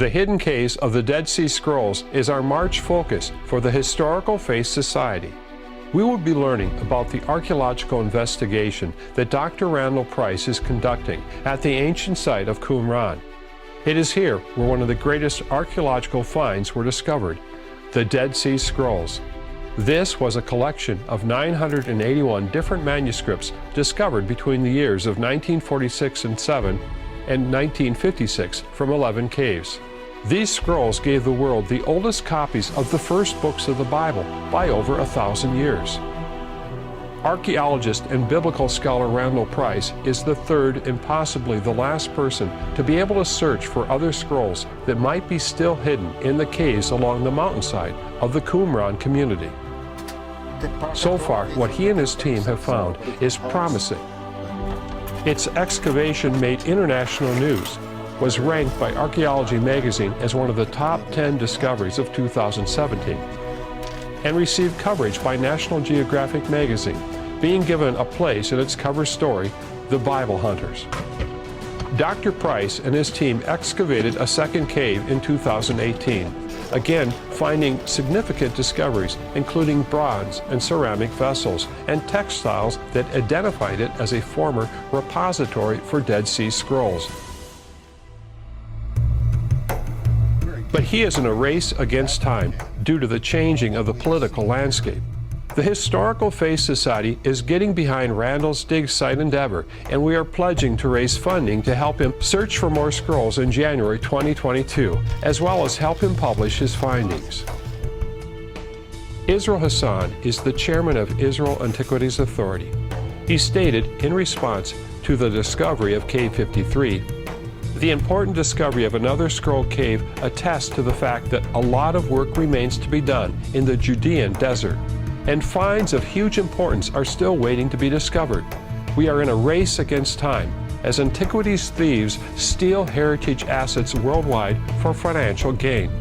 The hidden caves of the Dead Sea Scrolls is our March focus for the Historical Faith Society. We will be learning about the archaeological investigation that Dr. Randall Price is conducting at the ancient site of Qumran. It is here where one of the greatest archaeological finds were discovered, the Dead Sea Scrolls. This was a collection of 981 different manuscripts discovered between the years of 1946 and 7 and 1956 from 11 caves. These scrolls gave the world the oldest copies of the first books of the Bible by over 1,000 years. Archaeologist and biblical scholar Randall Price is the third and possibly the last person to be able to search for other scrolls that might be still hidden in the caves along the mountainside of the Qumran community. So far, what he and his team have found is promising. Its excavation made international news, was ranked by Archaeology magazine as one of the top 10 discoveries of 2017, and received coverage by National Geographic magazine, being given a place in its cover story, The Bible Hunters. Dr. Price and his team excavated a second cave in 2018, again finding significant discoveries, including bronze and ceramic vessels and textiles that identified it as a former repository for Dead Sea Scrolls. But he is in a race against time due to the changing of the political landscape. The Historical Faith Society is getting behind Randall's dig site endeavor, and we are pledging to raise funding to help him search for more scrolls in January 2022, as well as help him publish his findings. Israel Hassan is the chairman of Israel Antiquities Authority. He stated in response to the discovery of Cave 53, "The important discovery of another scroll cave attests to the fact that a lot of work remains to be done in the Judean desert, and finds of huge importance are still waiting to be discovered. We are in a race against time, as antiquities thieves steal heritage assets worldwide for financial gain.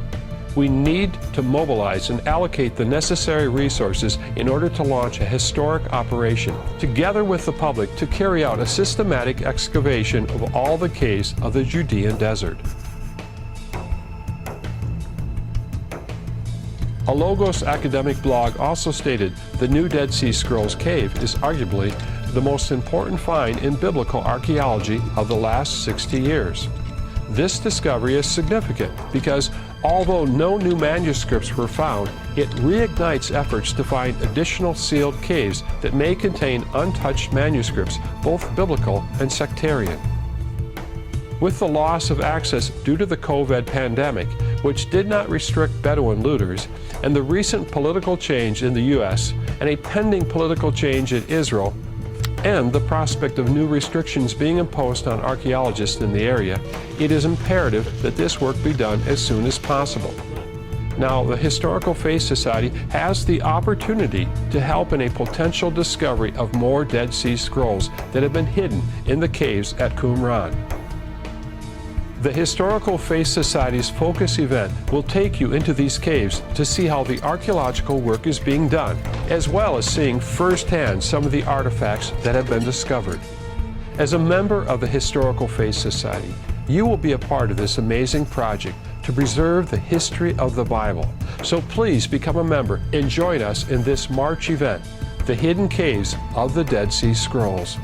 We need to mobilize and allocate the necessary resources in order to launch a historic operation, together with the public, to carry out a systematic excavation of all the caves of the Judean desert." A Logos academic blog also stated the new Dead Sea Scrolls cave is arguably the most important find in biblical archaeology of the last 60 years. This discovery is significant because although no new manuscripts were found, it reignites efforts to find additional sealed caves that may contain untouched manuscripts, both biblical and sectarian. With the loss of access due to the COVID pandemic, which did not restrict Bedouin looters, and the recent political change in the U.S., and a pending political change in Israel, and the prospect of new restrictions being imposed on archaeologists in the area, it is imperative that this work be done as soon as possible. Now, the Historical Faith Society has the opportunity to help in a potential discovery of more Dead Sea Scrolls that have been hidden in the caves at Qumran. The Historical Faith Society's focus event will take you into these caves to see how the archaeological work is being done, as well as seeing firsthand some of the artifacts that have been discovered. As a member of the Historical Faith Society, you will be a part of this amazing project to preserve the history of the Bible. So please become a member and join us in this March event, the Hidden Caves of the Dead Sea Scrolls.